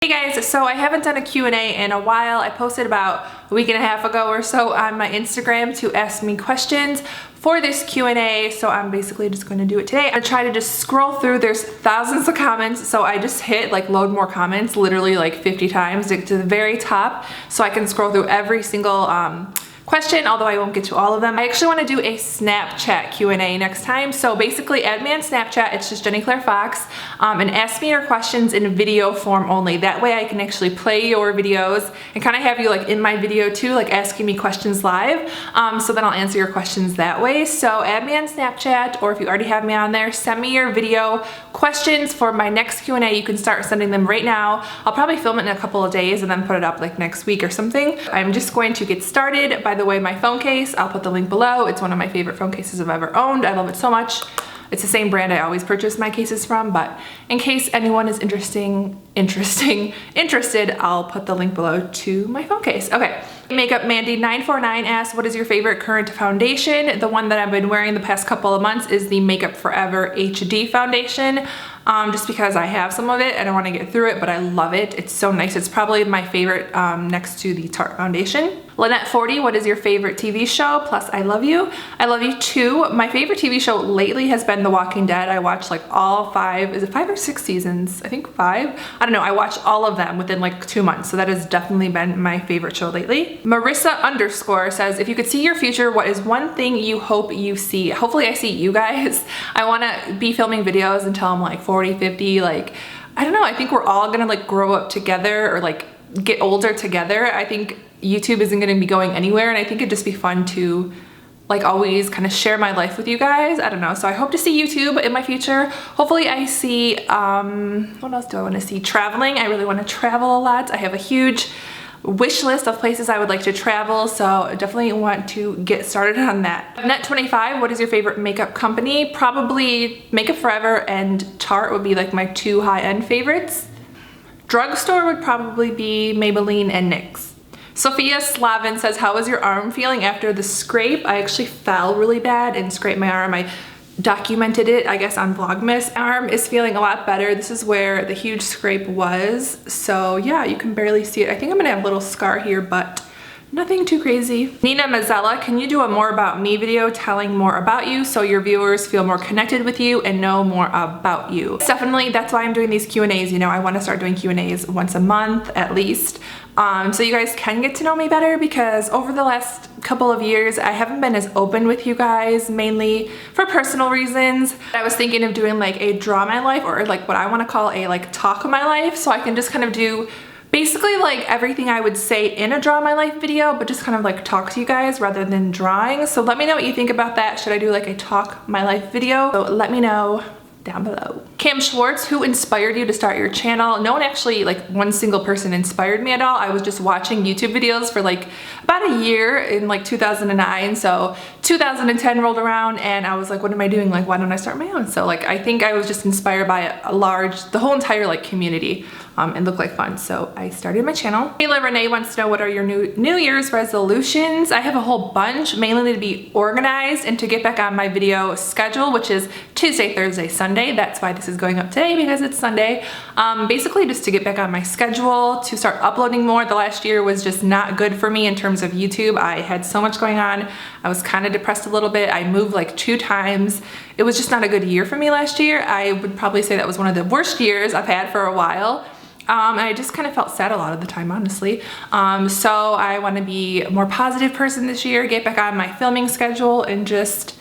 Hey guys, so I haven't done a Q&A in a while. I posted about a week and a half ago or so on my Instagram to ask me questions for this Q&A, so I'm basically just going to do it today. I try to just scroll through, there's thousands of comments, so I just hit like load more comments literally like 50 times to get to the very top so I can scroll through every single question, although I won't get to all of them. I actually want to do a Snapchat Q&A next time. So basically add me on Snapchat, it's just JennyClairefox, and ask me your questions in video form only. That way I can actually play your videos and kind of have you like in my video too, like asking me questions live. So then I'll answer your questions that way. So add me on Snapchat, or if you already have me on there, send me your video questions for my next Q&A. You can start sending them right now. I'll probably film it in a couple of days and then put it up like next week or something. I'm just going to get started. By the way, my phone case, I'll put the link below. It's one of my favorite phone cases I've ever owned. I love it so much. It's the same brand I always purchase my cases from, but in case anyone is interested, I'll put the link below to my phone case. Okay. Makeup Mandy 949 asks, what is your favorite current foundation? The one that I've been wearing the past couple of months is the Makeup Forever HD foundation. Just because I have some of it and I want to get through it, but I love it. It's so nice. It's probably my favorite next to the Tarte foundation. Lynette 40, what is your favorite TV show? Plus, I love you. I love you too. My favorite TV show lately has been The Walking Dead. I watched like all 5, is it 5 or 6 seasons? I think 5. I don't know. I watched all of them within like 2 months. So that has definitely been my favorite show lately. Marissa _ says, if you could see your future, what is one thing you hope you see? Hopefully I see you guys. I want to be filming videos until I'm like 40, 50, like, I don't know. I think we're all gonna like grow up together or like get older together. I think YouTube isn't gonna be going anywhere, and I think it'd just be fun to like always kind of share my life with you guys. I don't know. So I hope to see YouTube in my future. Hopefully I see, what else do I want to see? Traveling. I really want to travel a lot. I have a huge wish list of places I would like to travel, so definitely want to get started on that. Net25, what is your favorite makeup company? Probably Makeup Forever and Tarte would be like my 2 high-end favorites. Drugstore would probably be Maybelline and NYX. Sophia Slavin says, how is your arm feeling after the scrape? I actually fell really bad and scraped my arm. I documented it, I guess, on Vlogmas. Arm is feeling a lot better. This is where the huge scrape was. So yeah, you can barely see it. I think I'm gonna have a little scar here, but nothing too crazy. Nina Mazzella, can you do a more about me video telling more about you so your viewers feel more connected with you and know more about you? Definitely, that's why I'm doing these Q&As. You know, I want to start doing Q&As once a month at least. So you guys can get to know me better, because over the last couple of years I haven't been as open with you guys, mainly for personal reasons. I was thinking of doing like a draw my life, or like what I want to call a like talk my life, so I can just kind of do basically like everything I would say in a draw my life video, but just kind of like talk to you guys rather than drawing. So let me know what you think about that. Should I do like a talk my life video? So let me know down below. Cam Schwartz, who inspired you to start your channel? No one actually, like one single person inspired me at all. I was just watching YouTube videos for like about a year in like 2009. So 2010 rolled around and I was like, what am I doing? Like, why don't I start my own? So like, I think I was just inspired by the whole entire like community. It looked like fun, so I started my channel. Kayla Renee wants to know, what are your New Year's resolutions? I have a whole bunch, mainly to be organized and to get back on my video schedule, which is Tuesday, Thursday, Sunday. That's why this is going up today, because it's Sunday. Basically just to get back on my schedule, to start uploading more. The last year was just not good for me in terms of YouTube. I had so much going on. I was kind of depressed a little bit. I moved like 2 times. It was just not a good year for me last year. I would probably say that was one of the worst years I've had for a while. And I just kind of felt sad a lot of the time, honestly. So I want to be a more positive person this year, get back on my filming schedule, and just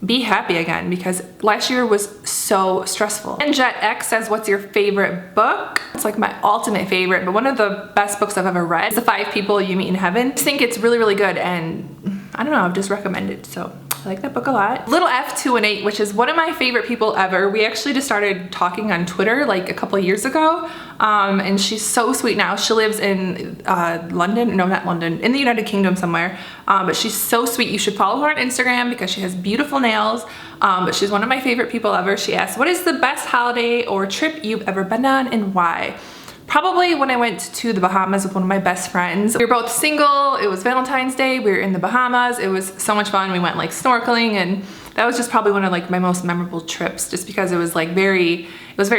be happy again, because last year was so stressful. And Jet X says, what's your favorite book? It's like my ultimate favorite, but one of the best books I've ever read is The 5 People You Meet in Heaven. I just think it's really, really good, and I don't know, I've just recommended it, so I like that book a lot. Little F218, which is one of my favorite people ever. We actually just started talking on Twitter like a couple years ago, and she's so sweet now. She lives in London, no, not London, in the United Kingdom somewhere, but she's so sweet. You should follow her on Instagram because she has beautiful nails, but she's one of my favorite people ever. She asked, what is the best holiday or trip you've ever been on and why? Probably when I went to the Bahamas with one of my best friends. We were both single, it was Valentine's Day, we were in the Bahamas, it was so much fun. We went like snorkeling and that was just probably one of like my most memorable trips, just because it was like very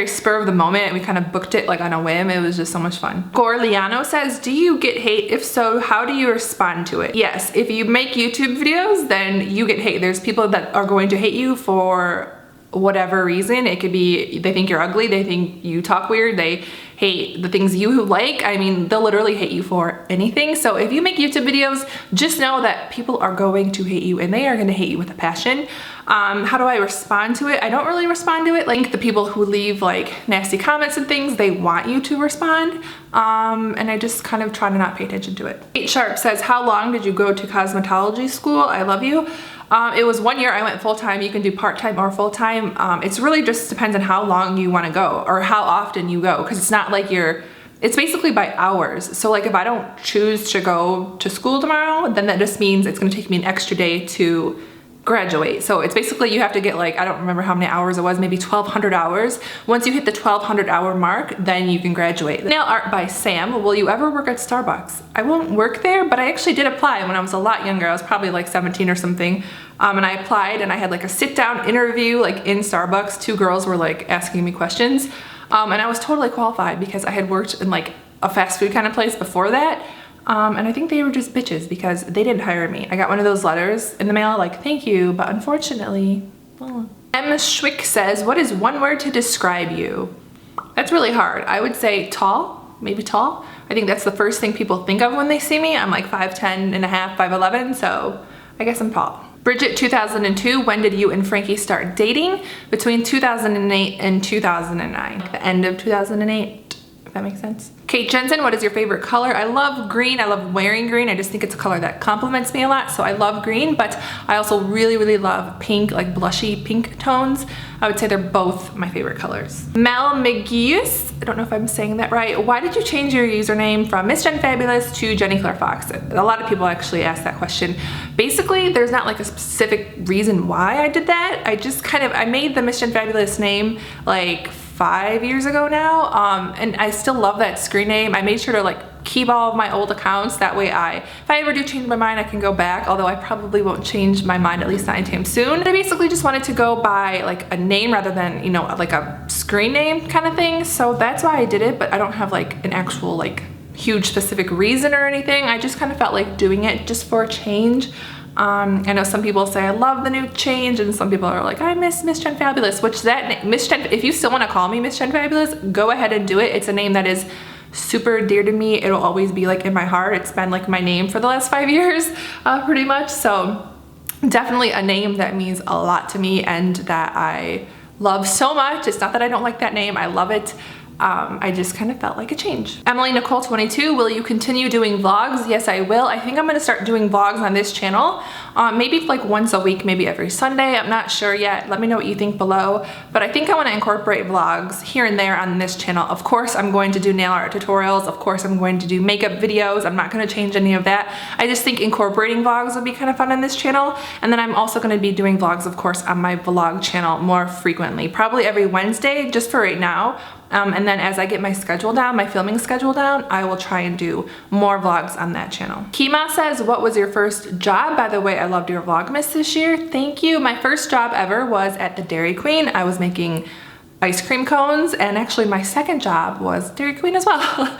spur of the moment. We kind of booked it like on a whim. It was just so much fun. Gorliano says, do you get hate? If so, how do you respond to it? Yes, if you make YouTube videos, then you get hate. There's people that are going to hate you for whatever reason. It could be they think you're ugly, they think you talk weird, they hate the things you like. I mean, they'll literally hate you for anything. So if you make YouTube videos, just know that people are going to hate you, and they are going to hate you with a passion. How do I respond to it? I don't really respond to it. Like the people who leave like nasty comments and things, they want you to respond. And I just kind of try to not pay attention to it. 8 Sharp says, how long did you go to cosmetology school? I love you. It was 1 year. I went full-time. You can do part-time or full-time. It's really just depends on how long you want to go or how often you go, because it's not like it's basically by hours. So like if I don't choose to go to school tomorrow, then that just means it's going to take me an extra day to graduate. So it's basically you have to get like, I don't remember how many hours it was, maybe 1,200 hours. Once you hit the 1,200 hour mark, then you can graduate. Nail art by Sam. Will you ever work at Starbucks? I won't work there, but I actually did apply when I was a lot younger. I was probably like 17 or something. And I applied and I had like a sit down interview like in Starbucks. 2 girls were like asking me questions. And I was totally qualified because I had worked in like a fast food kind of place before that. And I think they were just bitches because they didn't hire me. I got one of those letters in the mail like, thank you, but unfortunately, well. M. Schwick says, what is one word to describe you? That's really hard. I would say tall, maybe tall. I think that's the first thing people think of when they see me. I'm like 5'10 and a half, 5'11", so I guess I'm tall. Bridget 2002, when did you and Frankie start dating? Between 2008 and 2009, the end of 2008. If that makes sense. Kate Jensen, what is your favorite color? I love green. I love wearing green. I just think it's a color that compliments me a lot, so I love green, but I also really, really love pink, like blushy pink tones. I would say they're both my favorite colors. Mel McGeeus, I don't know if I'm saying that right. Why did you change your username from Miss Jen Fabulous to jennyclairefox? A lot of people actually ask that question. Basically, there's not like a specific reason why I did that. I made the Miss Jen Fabulous name like 5 years ago now, and I still love that screen name. I made sure to like keep all of my old accounts, that way if I ever do change my mind, I can go back, although I probably won't change my mind, at least not anytime soon. I basically just wanted to go by like a name rather than, you know, like a screen name kind of thing, so that's why I did it, but I don't have like an actual like huge specific reason or anything. I just kind of felt like doing it just for a change. I know some people say I love the new change, and some people are like, I miss Miss Jen Fabulous, which Miss Jen, if you still want to call me Miss Jen Fabulous, go ahead and do it. It's a name that is super dear to me. It'll always be like in my heart. It's been like my name for the last 5 years, pretty much. So definitely a name that means a lot to me and that I love so much. It's not that I don't like that name. I love it. I just kind of felt like a change. Emily Nicole 22, will you continue doing vlogs? Yes, I will. I think I'm gonna start doing vlogs on this channel. Maybe like once a week, maybe every Sunday. I'm not sure yet. Let me know what you think below. But I think I wanna incorporate vlogs here and there on this channel. Of course, I'm going to do nail art tutorials. Of course, I'm going to do makeup videos. I'm not gonna change any of that. I just think incorporating vlogs would be kind of fun on this channel. And then I'm also gonna be doing vlogs, of course, on my vlog channel more frequently. Probably every Wednesday, just for right now. And then as I get my schedule down, my filming schedule down, I will try and do more vlogs on that channel. Kima says, what was your first job? By the way, I loved your Vlogmas this year. Thank you. My first job ever was at the Dairy Queen. I was making ice cream cones, and actually my second job was Dairy Queen as well.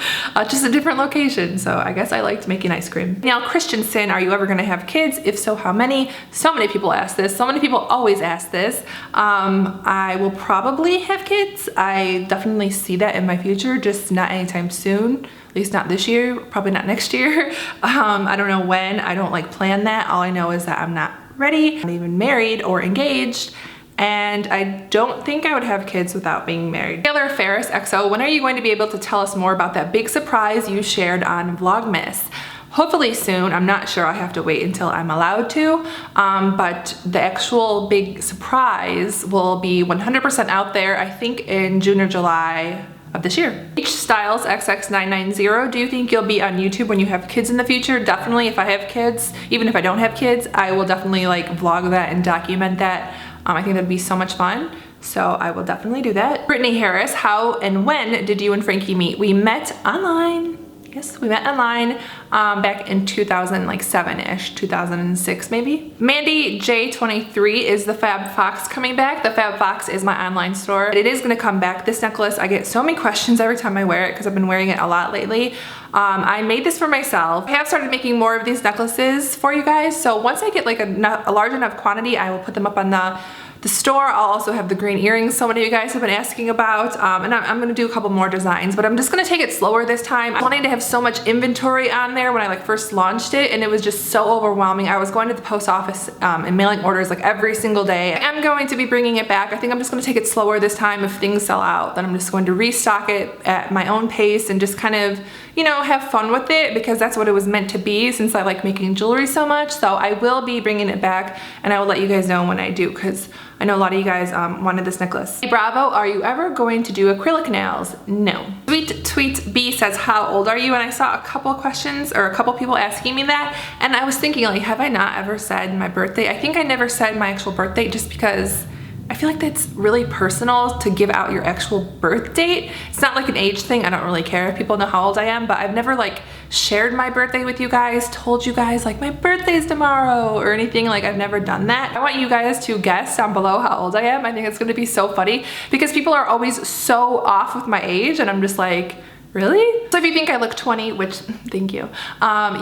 Just a different location, so I guess I liked making ice cream. Now, Christensen, are you ever gonna have kids? If so, how many? So many people ask this. So many people always ask this. I will probably have kids. I definitely see that in my future, just not anytime soon. At least not this year, probably not next year. I don't know when. I don't like plan that. All I know is that I'm not ready. I'm not even married or engaged. And I don't think I would have kids without being married. Taylor Ferris XO, when are you going to be able to tell us more about that big surprise you shared on Vlogmas? Hopefully soon. I'm not sure. I have to wait until I'm allowed to. But the actual big surprise will be 100% out there, I think in June or July of this year. H Styles XX990, do you think you'll be on YouTube when you have kids in the future? Definitely. If I have kids, even if I don't have kids, I will definitely like vlog that and document that. I think that'd be so much fun. So I will definitely do that. Brittany Harris, how and when did you and Frankie meet? We met online. Yes, we met online back in 2007-ish, 2006 maybe. Mandy J23 is the Fab Fox coming back. The Fab Fox is my online store. It is gonna come back. This necklace, I get so many questions every time I wear it because I've been wearing it a lot lately. I made this for myself. I have started making more of these necklaces for you guys. So once I get like a large enough quantity, I will put them up on the store. I'll also have the green earrings so many of you guys have been asking about, and I'm gonna do a couple more designs, but I'm just gonna take it slower this time. I wanted to have so much inventory on there when I like first launched it, and it was just so overwhelming. I was going to the post office and mailing orders like every single day. I'm going to be bringing it back. I think I'm just gonna take it slower this time. If things sell out, then I'm just going to restock it at my own pace and just kind of, you know, have fun with it, because that's what it was meant to be, since I like making jewelry so much. So I will be bringing it back, and I will let you guys know when I do, because I know a lot of you guys wanted this necklace. Hey, Bravo, are you ever going to do acrylic nails? No. Sweet Tweet B says, how old are you? And I saw a couple questions, or a couple people asking me that, and I was thinking, like, have I not ever said my birthday? I think I never said my actual birthday, just because I feel like that's really personal to give out your actual birth date. It's not like an age thing. I don't really care if people know how old I am, but I've never like shared my birthday with you guys, told you guys like my birthday's tomorrow or anything. Like, I've never done that. I want you guys to guess down below how old I am. I think it's gonna be so funny because people are always so off with my age, and I'm just like, really? So if you think I look 20, which, thank you,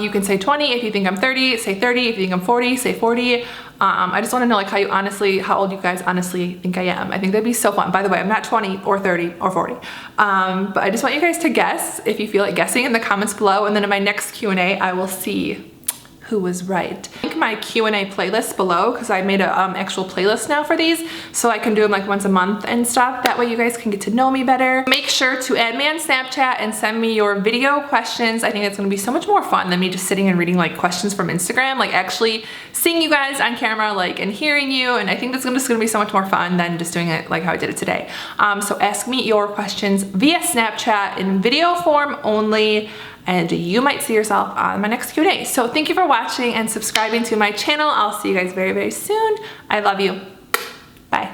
you can say 20. If you think I'm 30, say 30. If you think I'm 40, say 40. I just want to know like how old you guys honestly think I am. I think that'd be so fun. By the way, I'm not 20 or 30 or 40. But I just want you guys to guess if you feel like guessing in the comments below, and then in my next Q&A, I will see who was right. Link my Q&A playlist below, because I made a actual playlist now for these, so I can do them like once a month and stuff. That way you guys can get to know me better. Make sure to add me on Snapchat and send me your video questions. I think it's gonna be so much more fun than me just sitting and reading like questions from Instagram, like actually seeing you guys on camera, like, and hearing you. And I think that's just gonna be so much more fun than just doing it like how I did it today. So ask me your questions via Snapchat in video form only, and you might see yourself on my next Q&A. So thank you for watching and subscribing to my channel. I'll see you guys very, very soon. I love you.